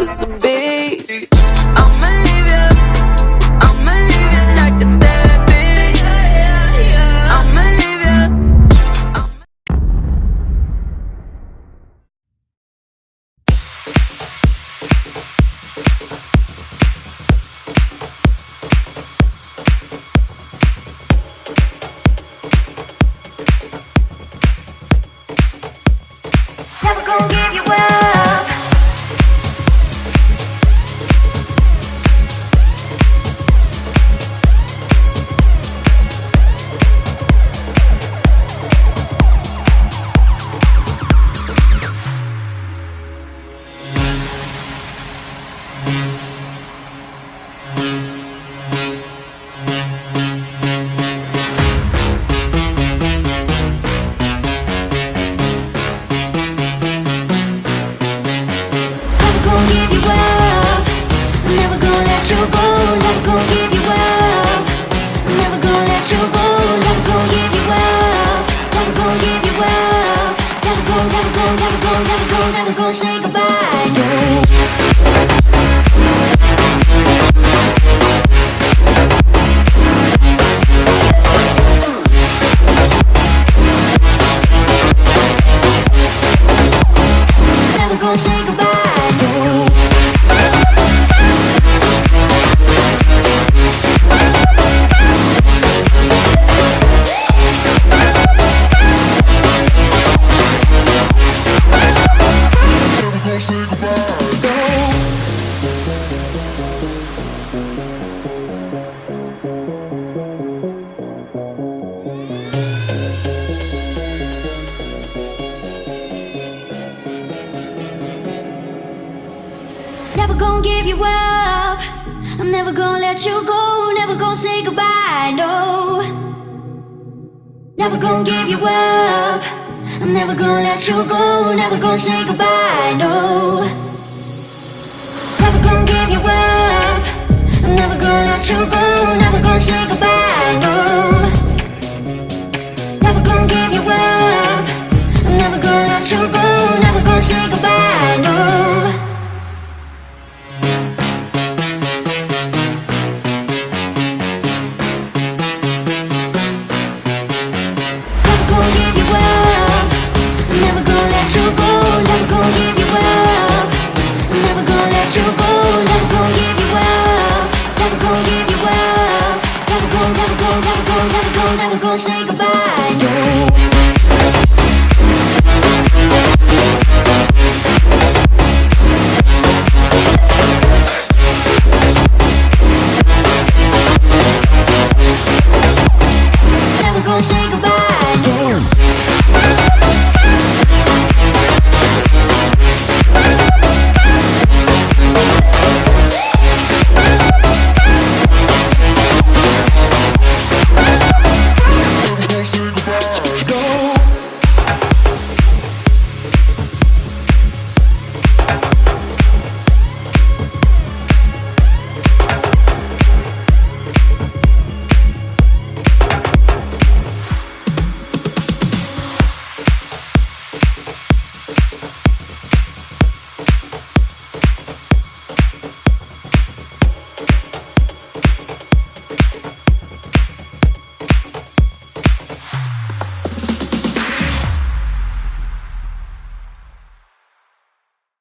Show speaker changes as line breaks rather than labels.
was a beast. I'ma leave you like the deadbeat. I'ma leave you.
Never gonna give you up. Never gonna give you up. I'm never gonna let you go. Never gonna say goodbye, no. Never gonna give you up. I'm never gonna let you go. Never gonna say goodbye, no. Never gonna give you up. I'm never gonna let you go. Never gonna say goodbye.